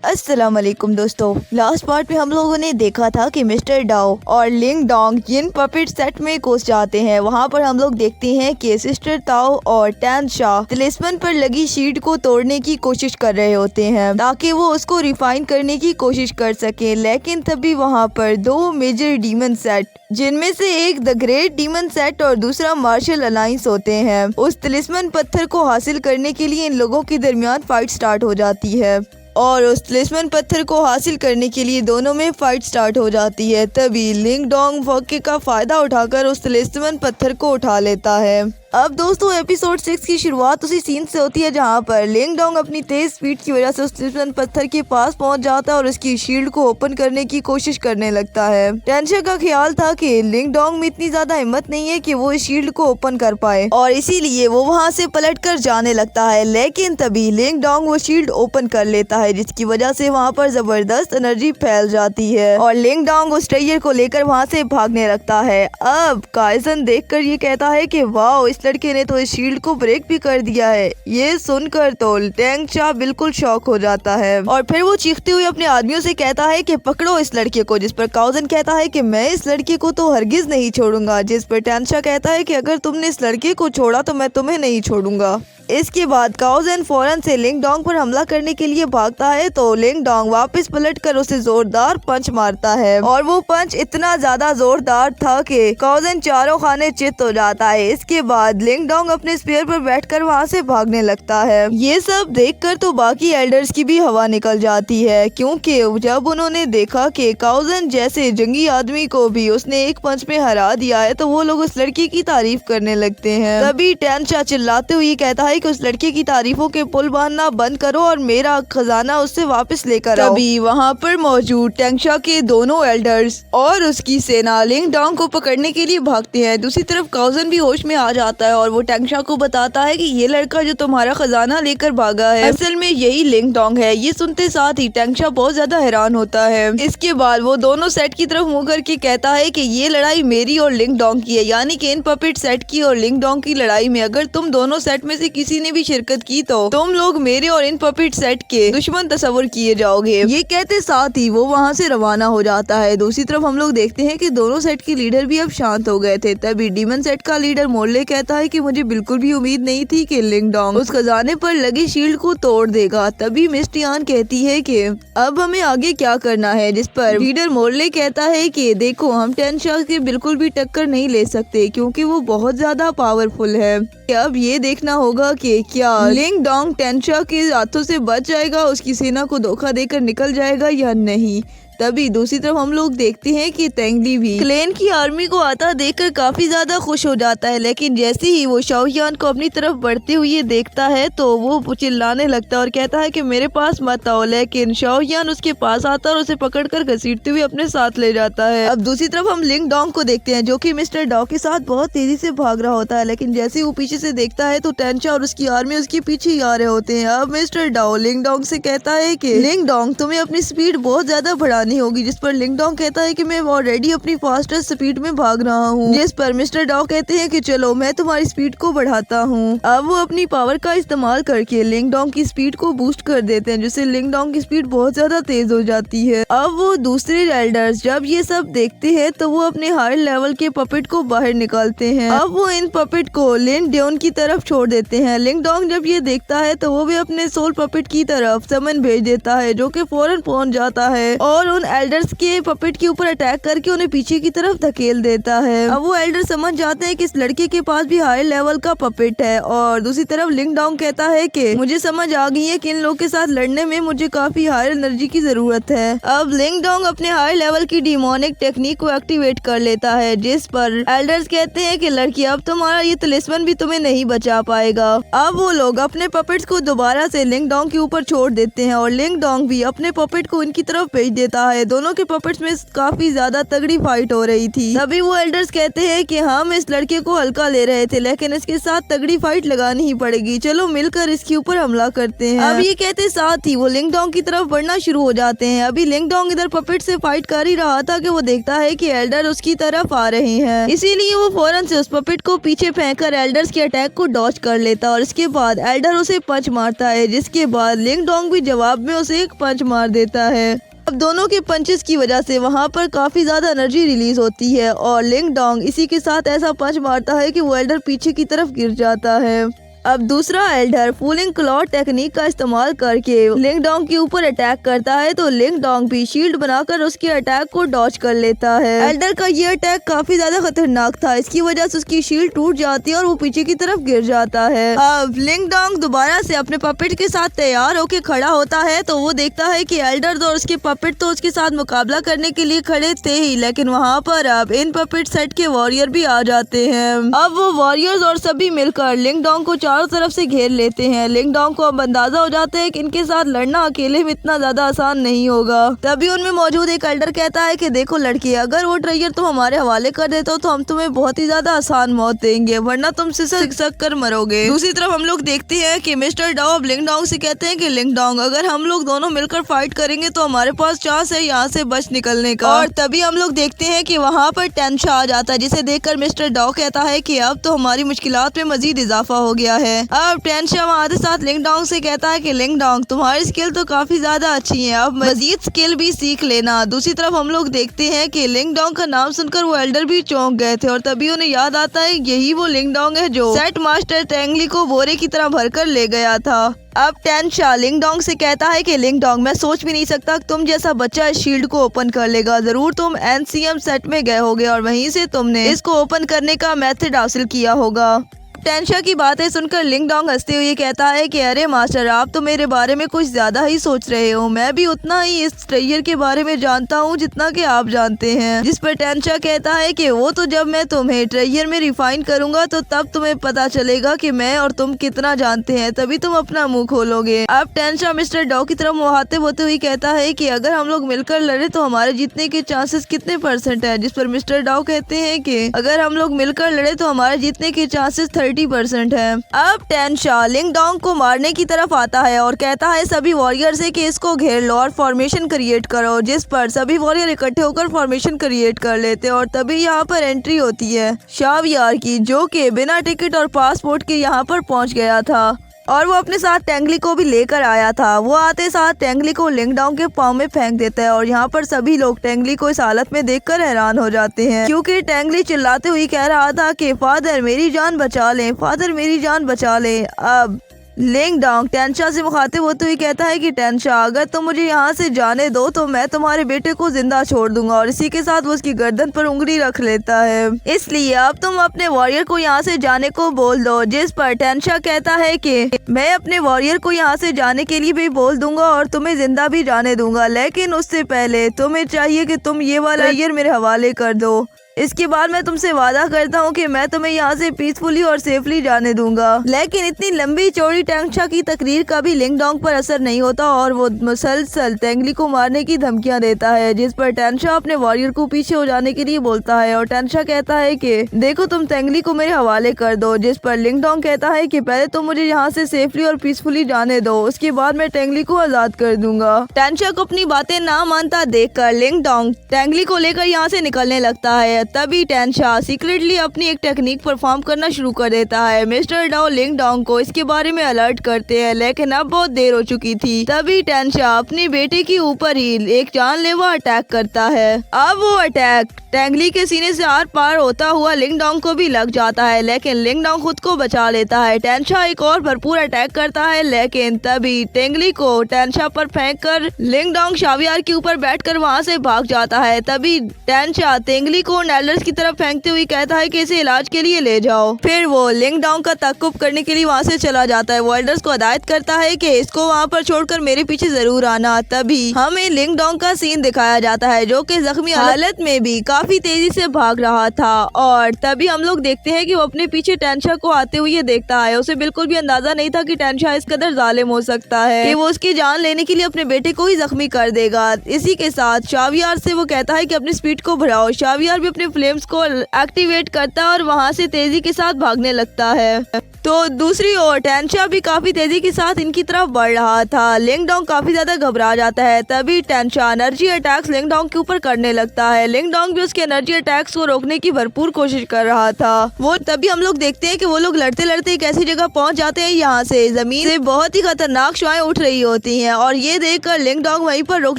अस्सलाम वालेकुम दोस्तों, लास्ट पार्ट में हम लोगों ने देखा था कि मिस्टर डाओ और लिंग डोंग जिन पपेट सेट में घुस जाते हैं, वहाँ पर हम लोग देखते हैं कि सिस्टर ताओ और टैन शाह तिलिस्मन पर लगी शीट को तोड़ने की कोशिश कर रहे होते हैं ताकि वो उसको रिफाइन करने की कोशिश कर सके। लेकिन तभी वहाँ पर दो मेजर डीमन सेट, जिनमें से एक द ग्रेट डीमन सेट और दूसरा मार्शल अलायंस होते हैं, उस तिलिस्मन पत्थर को हासिल करने के लिए इन लोगों के दरमियान फाइट स्टार्ट हो जाती है और उस तिलिस्मन पत्थर को हासिल करने के लिए दोनों में फाइट स्टार्ट हो जाती है। तभी लिंग डोंग मौके का फायदा उठाकर उस तिलिस्मन पत्थर को उठा लेता है। अब दोस्तों एपिसोड 6 की शुरुआत उसी सीन से होती है जहाँ पर लिंग डोंग अपनी तेज स्पीड की वजह से उस तिलिस्मन पत्थर के पास पहुँच जाता है और उसकी शील्ड को ओपन करने की कोशिश करने लगता है। टेंशा का ख्याल था कि लिंग डोंग में इतनी ज्यादा हिम्मत नहीं है कि वो इस शील्ड को ओपन कर पाए और इसीलिए वो वहाँ से पलट कर जाने लगता है। लेकिन तभी लिंग डोंग वो शील्ड ओपन कर लेता है, जिसकी वजह से वहाँ पर जबरदस्त एनर्जी फैल जाती है और लिंग डोंग उस ट्रेजर को लेकर वहाँ से भागने लगता है। अब काइसन देखकर ये कहता है कि वाह, इस लड़के ने तो इस शील्ड को ब्रेक भी कर दिया है। ये सुनकर तो टैंग शाह बिल्कुल शॉक हो जाता है और फिर वो चीखते हुए अपने आदमियों से कहता है कि पकड़ो इस लड़के को, जिस पर काउजन कहता है कि मैं इस लड़के को तो हरगिज नहीं छोड़ूंगा, जिस पर टैंग शाह कहता है कि अगर तुमने इस लड़के को छोड़ा तो मैं तुम्हें नहीं छोड़ूंगा। इसके बाद काउजन फौरन से लिंग डोंग पर हमला करने के लिए भागता है तो लिंग डोंग वापस पलटकर उसे जोरदार पंच मारता है और वो पंच इतना ज्यादा जोरदार था कि काउजन चारों खाने चित हो जाता है। इसके बाद लिंग डोंग अपने स्पीयर पर बैठकर वहाँ से भागने लगता है। ये सब देखकर तो बाकी एल्डर्स की भी हवा निकल जाती है, क्योंकि जब उन्होंने देखा कि काउजन जैसे जंगी आदमी को भी उसने एक पंच में हरा दिया है तो वो लोग उस लड़की की तारीफ करने लगते हैं। तभी टैन शाह चिल्लाते हुए कहता है कि उस लड़के की तारीफों के पुल बांधना बंद करो और मेरा खजाना उससे वापस लेकर आओ। तभी वहाँ पर मौजूद टैंग शाह के दोनों एल्डर्स और उसकी सेना लिंग डोंग को पकड़ने के लिए भागते हैं। दूसरी तरफ काउजन भी होश में आ जाता है और वो टैंग शाह को बताता है कि ये लड़का जो तुम्हारा खजाना लेकर भागा है असल में यही लिंग डोंग है। ये सुनते साथ ही टैंग शाह बहुत ज्यादा हैरान होता है। इसके बाद वो दोनों सेट की तरफ मुँह करके कहता है कि ये लड़ाई मेरी और लिंग डोंग की है, यानी कि इन पपेट सेट की और लिंग डोंग की लड़ाई में अगर तुम दोनों सेट में से किसी ने भी शिरकत की तो तुम लोग मेरे और इन पपेट सेट के दुश्मन तस्वर किए जाओगे। ये कहते साथ ही वो वहाँ से रवाना हो जाता है। दूसरी तरफ हम लोग देखते हैं कि दोनों सेट के लीडर भी अब शांत हो गए थे। तभी डीमन सेट का लीडर मोर्ले कहता है कि मुझे बिल्कुल भी उम्मीद नहीं थी कि लिंग डोंग उस खजाने पर लगी शील्ड को तोड़ देगा। तभी मिस टियान कहती है कि अब हमें आगे क्या करना है, जिस पर लीडर मोर्ले कहता है कि देखो, हम टैन शाह के बिल्कुल भी टक्कर नहीं ले सकते क्योंकि वो बहुत ज्यादा पावरफुल है। अब ये देखना होगा कि क्या लिंग डोंग टैन शाह के हाथों से बच जाएगा, उसकी सेना को धोखा देकर निकल जाएगा या नहीं। तभी दूसरी तरफ हम लोग देखते हैं कि तेंगली भी क्लेन की आर्मी को आता देखकर काफी ज्यादा खुश हो जाता है, लेकिन जैसे ही वो शाओयान को अपनी तरफ बढ़ते हुए देखता है तो वो चिल्लाने लगता है और कहता है कि मेरे पास मत आओ। लेकिन शाओयान उसके पास आता है और उसे पकड़कर घसीटते हुए अपने साथ ले जाता है। अब दूसरी तरफ हम लिंग डोंग को देखते हैं जो कि मिस्टर डाओ के साथ बहुत तेजी से भाग रहा होता है, लेकिन जैसे ही वो पीछे से देखता है तो टैन शाह और उसकी आर्मी उसके पीछे ही आ रहे होते हैं। अब मिस्टर डाओ लिंग डोंग से कहता है कि लिंग डोंग, तुम्हें अपनी स्पीड बहुत ज्यादा बढ़ानी होगी, जिस पर लिंग डोंग कहता है कि मैं ऑलरेडी अपनी फास्टेस्ट स्पीड में भाग रहा हूँ। जिस पर मिस्टर डाओ कहते हैं कि चलो मैं तुम्हारी स्पीड को बढ़ाता हूँ। अब वो अपनी पावर का इस्तेमाल करके लिंग डोंग की स्पीड को बूस्ट कर देते हैं, जिससे लिंग डोंग की स्पीड बहुत ज्यादा तेज हो जाती है। अब वो दूसरे एल्डर्स जब ये सब देखते हैं तो वो अपने हायर लेवल के पपेट को बाहर निकालते हैं। अब वो इन पपेट को लिंग डोन की तरफ छोड़ देते हैं। लिंग डोंग जब ये देखता है तो वो भी अपने सोल पपेट की तरफ समन भेज देता है, जो कि फौरन पहुंच जाता है और उन एल्डर्स के पपेट के ऊपर अटैक करके उन्हें पीछे की तरफ धकेल देता है। अब वो एल्डर समझ जाते हैं कि इस लड़के के पास भी हाई लेवल का पपेट है और दूसरी तरफ लिंग डोंग कहता है कि मुझे समझ आ गई है कि इन लोगों के साथ लड़ने में मुझे काफी हाई एनर्जी की जरूरत है। अब लिंग डोंग अपने हाई लेवल की डिमोनिक टेक्निक को एक्टिवेट कर लेता है, जिस पर एल्डर्स कहते हैं कि लड़की, अब तुम्हारा ये तिलिस्मन भी तुम्हें नहीं बचा पाएगा। अब वो लोग अपने पपेट्स को दोबारा से लिंग डोंग के ऊपर छोड़ देते हैं और लिंग डोंग भी अपने पपेट को इनकी तरफ भेज देता है। दोनों के पपेट्स में काफी ज्यादा तगड़ी फाइट हो रही थी। तभी वो एल्डर्स कहते हैं कि हम इस लड़के को हल्का ले रहे थे, लेकिन इसके साथ तगड़ी फाइट लगानी ही पड़ेगी। चलो मिलकर इसके ऊपर हमला करते हैं। अब ये कहते साथ ही वो लिंग डोंग की तरफ बढ़ना शुरू हो जाते हैं। अभी लिंग डोंग इधर पपेट से फाइट कर ही रहा था कि वो देखता है कि एल्डर उसकी तरफ आ रहे हैं, इसीलिए वो फौरन से उस पपेट को पीछे फेंककर एल्डर्स के अटैक को डॉज कर लेता और इसके बाद एल्डर उसे पंच मारता है, जिसके बाद लिंग डोंग भी जवाब में उसे एक पंच मार देता है। अब दोनों के पंचेस की वजह से वहाँ पर काफी ज्यादा एनर्जी रिलीज होती है और लिंग डोंग इसी के साथ ऐसा पंच मारता है कि वो एल्डर पीछे की तरफ गिर जाता है। अब दूसरा एल्डर फूलिंग क्लॉथ टेक्निक का इस्तेमाल करके लिंग डोंग के ऊपर अटैक करता है, तो लिंग डोंग भी शील्ड बनाकर उसके अटैक को डॉज कर लेता है। एल्डर का ये अटैक काफी ज्यादा खतरनाक था, इसकी वजह से उसकी शील्ड टूट जाती है और वो पीछे की तरफ गिर जाता है। अब लिंग डोंग दोबारा से अपने पपेट के साथ तैयार होके खड़ा होता है, तो वो देखता है कि एल्डर और उसके पपेट तो उसके साथ मुकाबला करने के लिए खड़े थे ही, लेकिन वहाँ पर अब इन पपेट सेट के वॉरियर भी आ जाते हैं। अब वो वॉरियर्स और सभी मिलकर लिंग डोंग को चारों तरफ से घेर लेते हैं। लिंग डोंग को अब अंदाजा हो जाता है कि इनके साथ लड़ना अकेले में इतना ज्यादा आसान नहीं होगा। तभी उनमें मौजूद एक एल्डर कहता है कि देखो लड़की, अगर वो ट्रेजर तुम हमारे हवाले कर देते हो तो हम तुम्हें बहुत ही ज्यादा आसान मौत देंगे, वरना तुम सिसक कर मरोगे। दूसरी तरफ हम लोग देखते हैं कि मिस्टर डाओ अब लिंग डोंग से कहते हैं कि लिंग डोंग, अगर हम लोग दोनों मिलकर फाइट करेंगे तो हमारे पास चांस है यहाँ से बच निकलने का। और तभी हम लोग देखते हैं कि वहाँ पर टेंशा आ जाता है, जिसे देखकर मिस्टर डाओ कहता है कि अब तो हमारी मुश्किलात में मजीद इजाफा हो गया है। अब टेंशा वहाँ साथ लिंग डोंग से कहता है कि लिंग डोंग, तुम्हारी स्किल तो काफी ज्यादा अच्छी है, अब मजीद स्किल भी सीख लेना। दूसरी तरफ हम लोग देखते हैं कि लिंग डोंग का नाम सुनकर वो एल्डर भी चौंक गए थे और तभी उन्हें याद आता है यही वो लिंग डोंग है जो सेट मास्टर टेंगली को बोरे की तरह भरकर ले गया था। अब टेंशा लिंग डोंग से कहता है कि लिंग डोंग, मैं सोच भी नहीं सकता तुम जैसा बच्चा इस शील्ड को ओपन कर लेगा। जरूर तुम एनसीएम सेट में गए होगे और वहीं से तुमने इसको ओपन करने का मेथड हासिल किया होगा। टेंशा की बातें सुनकर लिंग डोंग हंसते हुए कहता है कि अरे मास्टर, आप तो मेरे बारे में कुछ ज्यादा ही सोच रहे हो, मैं भी उतना ही इस ट्रेजर के बारे में जानता हूँ जितना कि आप जानते हैं। जिस पर टेंशा कहता है कि वो तो जब मैं तुम्हें ट्रेजर में रिफाइन करूंगा तो तब तुम्हें पता चलेगा कि मैं और तुम कितना जानते हैं, तभी तुम अपना मुंह खोलोगे। अब टेंशा मिस्टर डाओ की तरफ मुहातिब होते हुए कहता है कि अगर हम लोग मिलकर लड़े तो हमारे जीतने के चांसेस कितने % है। जिस पर मिस्टर डाओ कहते हैं कि अगर हम लोग मिलकर लड़े तो हमारे जीतने के चांसेस 30% है। अब टेंशा लिंग डोंग को मारने की तरफ आता है और कहता है सभी वॉरियर से कि इसको घेर लो और फॉर्मेशन क्रिएट करो, जिस पर सभी वॉरियर इकट्ठे होकर फॉर्मेशन क्रिएट कर लेते और तभी यहाँ पर एंट्री होती है शावियार की, जो कि बिना टिकट और पासपोर्ट के यहाँ पर पहुँच गया था और वो अपने साथ टेंगली को भी लेकर आया था। वो आते साथ टेंगली को लिंग डोंग के पाँव में फेंक देता है और यहाँ पर सभी लोग टेंगली को इस हालत में देखकर हैरान हो जाते हैं, क्योंकि टेंगली चिल्लाते हुए कह रहा था कि फादर मेरी जान बचा लें, फादर मेरी जान बचा लें। अब लिंग डोंग टेंशा से मुखातिब होते हुए कहता है कि टेंशा, अगर तुम मुझे यहाँ से जाने दो तो मैं तुम्हारे बेटे को जिंदा छोड़ दूंगा, और इसी के साथ वो उसकी गर्दन पर उंगली रख लेता है, इसलिए अब तुम अपने वॉरियर को यहाँ से जाने को बोल दो। जिस पर टेंशा कहता है कि मैं अपने वॉरियर को यहाँ से जाने के लिए भी बोल दूंगा और तुम्हें जिंदा भी जाने दूंगा, लेकिन उससे पहले तुम्हें चाहिए कि तुम ये वाला ट्रेजर मेरे हवाले कर दो। इसके बाद मैं तुमसे वादा करता हूँ कि मैं तुम्हें यहाँ से पीसफुली और सेफली जाने दूंगा। लेकिन इतनी लंबी चौड़ी टेंशा की तकरीर का भी लिंग डोंग पर असर नहीं होता और वो मुसलसल टेंगली को मारने की धमकियाँ देता है, जिस पर टेंशा अपने वॉरियर को पीछे हो जाने के लिए बोलता है और टेंशा कहता है कि देखो तुम टेंगली को मेरे हवाले कर दो। जिस पर लिंग डोंग कहता है कि पहले तुम मुझे यहाँ से सेफली और पीसफुली जाने दो, उसके बाद मैं टेंगली को आजाद कर दूंगा। टेंशा को अपनी बातें ना मानता देखकर लिंग डोंग टेंगली को लेकर यहाँ से निकलने लगता है। तभी टेंशा सीक्रेटली अपनी एक टेक्निक परफॉर्म करना शुरू कर देता है। मिस्टर डाओ लिंग डोंग को इसके बारे में अलर्ट करते हैं, लेकिन अब बहुत देर हो चुकी थी। तभी टेंशा अपने बेटे के ऊपर ही एक जानलेवा अटैक करता है। अब वो अटैक टेंगली के सीने से आर पार होता हुआ लिंग डोंग को भी लग जाता है, लेकिन लिंग डोंग खुद को बचा लेता है। टेंशा एक और भरपूर अटैक करता है, लेकिन तभी टेंगली को टेंशा पर फेंककर लिंग डोंग शावियार के ऊपर बैठकर वहां से भाग जाता है। तभी टेंशा टेंगली को एल्डर्स की तरफ फेंकते हुए कहता है कि इसे इलाज के लिए ले जाओ। फिर वो लिंग डोंग का ताकुब करने के लिए वहाँ से चला जाता है। वो एल्डर्स को हिदायत करता है कि इसको वहाँ पर छोड़कर मेरे पीछे जरूर आना। तभी हमें लिंग डोंग का सीन दिखाया जाता है जो कि जख्मी हालत में भी काफी तेजी से भाग रहा था और तभी हम लोग देखते हैं कि वो अपने पीछे टेंशा को आते हुए देखता है। उसे बिल्कुल भी अंदाजा नहीं था कि टेंशा इस कदर जालिम हो सकता है कि वो उसकी जान लेने के लिए अपने बेटे को ही जख्मी कर देगा। इसी के साथ शावियार से वो कहता है कि अपनी स्पीड को बढ़ाओ। शावियार भी अपने फ्लेम्स को एक्टिवेट करता है और वहाँ से तेजी के साथ भागने लगता है। तो दूसरी ओर टेंशा भी काफी तेजी के साथ इनकी तरफ बढ़ रहा था। लिंग डोंग काफी ज्यादा घबरा जाता है। तभी टेंशा एनर्जी अटैक्स लिंग डोंग के ऊपर करने लगता है। लिंग डोंग भी उसके एनर्जी अटैक्स को रोकने की भरपूर कोशिश कर रहा था। वो तभी हम लोग देखते हैं कि वो लोग लड़ते लड़ते एक ऐसी जगह पहुंच जाते हैं यहाँ से जमीन से बहुत ही खतरनाक शुआएं उठ रही होती हैं और ये देखकर लिंग डोंग वहीं पर रुक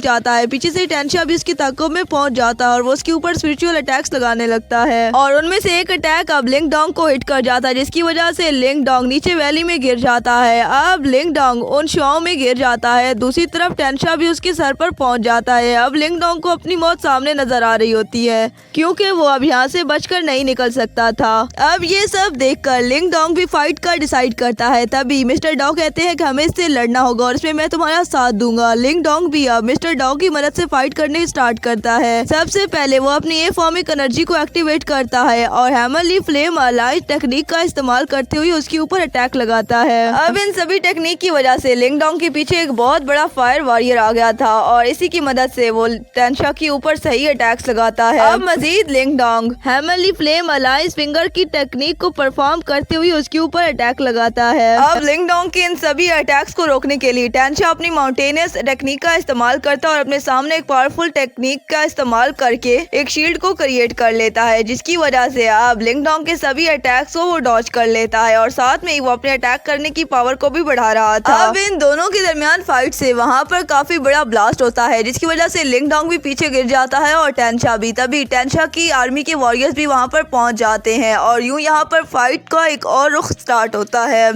जाता है। पीछे से टेंशा भी उसकी ताक़त में पहुंच जाता है और वो उसके ऊपर स्पिरिचुअल अटैक्स लगाने लगता है और उनमें से एक अटैक अब लिंग डोंग को हिट कर जाता है जिसकी वजह से लिंग डोंग नीचे वैली में गिर जाता है। अब लिंग डोंग उन शुआओं में गिर जाता है। दूसरी तरफ टेंशा भी उसके सर पर पहुंच जाता है। अब लिंग डोंग को अपनी मौत सामने नजर आ रही होती है क्योंकि वो अब यहाँ से बचकर नहीं निकल सकता था। अब ये सब देखकर लिंग डोंग भी फाइट का डिसाइड करता है। तभी मिस्टर डॉग कहते हैं कि हमें इससे लड़ना होगा और इसमें मैं तुम्हारा साथ दूंगा। लिंग डोंग भी अब मिस्टर डॉग की मदद से फाइट करने स्टार्ट करता है। सबसे पहले वो अपनी ए फॉर्मिक एनर्जी को एक्टिवेट करता है और हैमरली फ्लेम अलाइज टेक्निक का इस्तेमाल करते हुए उसके ऊपर अटैक लगाता है। अब इन सभी टेक्निक की वजह से लिंग डोंग के पीछे एक बहुत बड़ा फायर वॉरियर आ गया था और इसी की मदद से वो टेंशा के ऊपर सही अटैक्स लगाता है। अब मजीद लिंग डोंग हैमरली फ्लेम अलाइज फिंगर की टेक्निक को परफॉर्म करते हुए उसके ऊपर अटैक लगाता है। अब लिंग डोंग के इन सभी अटैक्स को रोकने के लिए टेंशा अपनी माउंटेनियस टेक्निक का इस्तेमाल करता है और अपने सामने एक पावरफुल टेक्निक का इस्तेमाल करके एक शील्ड को क्रिएट कर लेता है जिसकी वजह से अब लिंग डोंग के सभी अटैक्स को वो डॉज कर लेता है और साथ में ही वो अपने अटैक करने की पावर को भी बढ़ा रहा था। अब इन दोनों के दरमियान फाइट से वहाँ पर काफी बड़ा ब्लास्ट होता है जिसकी वजह से लिंग डोंग भी पीछे गिर जाता है और टेंशा भी। तभी टेंशा की आर्मी के वॉरियर्स भी वहाँ पर पहुँच जाते हैं और यूं यहाँ पर फाइट का एक और रुख स्टार्ट होता है।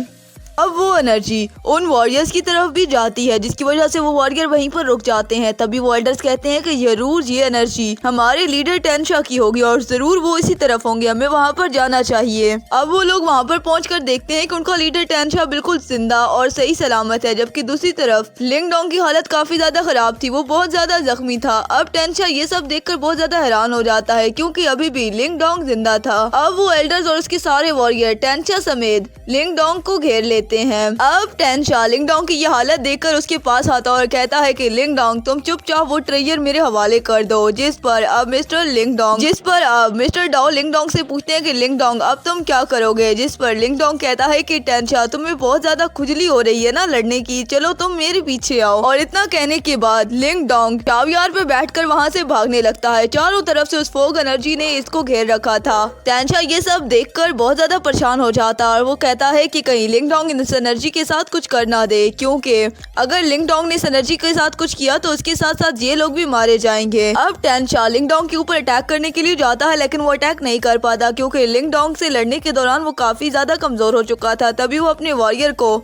अब वो एनर्जी उन वॉरियर्स की तरफ भी जाती है जिसकी वजह से वो वॉरियर वहीं पर रुक जाते हैं। तभी वो एल्डर्स कहते हैं कि जरूर ये एनर्जी हमारे लीडर टेंशा की होगी और जरूर वो इसी तरफ होंगे, हमें वहाँ पर जाना चाहिए। अब वो लोग वहाँ पर पहुंचकर देखते हैं कि उनका लीडर टेंशा बिल्कुल जिंदा और सही सलामत है जबकि दूसरी तरफ लिंग डोंग की हालत काफी ज्यादा खराब थी, वो बहुत ज्यादा जख्मी था। अब टेंशा ये सब देखकर बहुत ज्यादा हैरान हो जाता है क्योंकि अभी भी लिंग डोंग जिंदा था। अब वो एल्डर्स और उसके सारे वॉरियर टेंशा समेत लिंग डोंग को घेर लेते हैं। अब टेंशा लिंग डोंग की ये हालत देखकर उसके पास आता और कहता है कि लिंग डोंग तुम चुपचाप वो ट्रेजर मेरे हवाले कर दो। जिस पर अब मिस्टर डाओ लिंग डोंग से पूछते हैं कि लिंग डोंग अब तुम क्या करोगे। जिस पर लिंग डोंग कहता है कि टेंशा तुम्हें बहुत ज्यादा खुजली हो रही है ना लड़ने की, चलो तुम मेरे पीछे आओ। और इतना कहने के बाद लिंग डोंग शावियार पे बैठकर वहाँ से भागने लगता है। चारों तरफ से उस फोग एनर्जी ने इसको घेर रखा था। टेंशा ये सब देखकर बहुत ज्यादा परेशान हो जाता है और वो कहता है कि कहीं लिंग डोंग इस एनर्जी के साथ कुछ कर ना दे क्योंकि अगर लिंग डोंग ने इस एनर्जी के साथ कुछ किया तो उसके साथ साथ ये लोग भी मारे जाएंगे। अब टेंशा लिंग डोंग के ऊपर अटैक करने के लिए जाता है लेकिन वो अटैक नहीं कर पाता क्योंकि लिंग डोंग से लड़ने के दौरान वो काफी ज्यादा कमजोर हो चुका था। तभी वो अपने वॉरियर को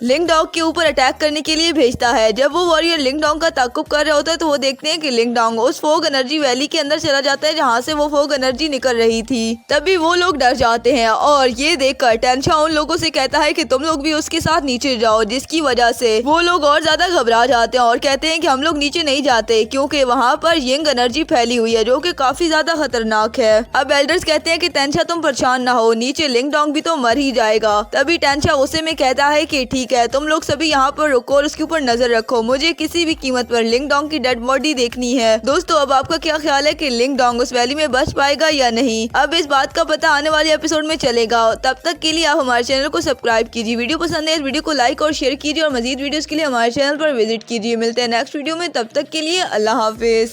लिंग डोंग के ऊपर अटैक करने के लिए भेजता है। जब वो वॉरियर लिंग डोंग का ताकुब कर रहा होता है तो वो देखते हैं कि लिंग डोंग उस फोग एनर्जी वैली के अंदर चला जाता है जहाँ से वो फोग एनर्जी निकल रही थी। तभी वो लोग डर जाते हैं और ये देखकर टेंशा उन लोगों से कहता है कि तुम लोग भी उसके साथ नीचे जाओ, जिसकी वजह से वो लोग और ज्यादा घबरा जाते हैं और कहते हैं कि हम लोग नीचे नहीं जाते क्योंकि वहाँ पर यंग एनर्जी फैली हुई है जो कि काफी ज्यादा खतरनाक है। अब एल्डर्स कहते हैं कि टेंशा तुम परेशान ना हो, नीचे लिंग डोंग भी तो मर ही जाएगा। तभी टेंशा गुस्से में कहता है कि ठीक है तुम लोग सभी यहाँ पर रुको और उसके ऊपर नजर रखो, मुझे किसी भी कीमत पर लिंग डोंग की डेड बॉडी देखनी है। दोस्तों अब आपका क्या ख्याल है कि लिंग डोंग उस वैली में बच पाएगा या नहीं? अब इस बात का पता आने वाले एपिसोड में चलेगा। तब तक के लिए आप हमारे चैनल को सब्सक्राइब कीजिए, वीडियो पसंद है इस वीडियो को लाइक और शेयर कीजिए और मजीद वीडियोस के लिए हमारे चैनल पर विजिट कीजिए। मिलते हैं नेक्स्ट वीडियो में, तब तक के लिए अल्लाह हाफिज।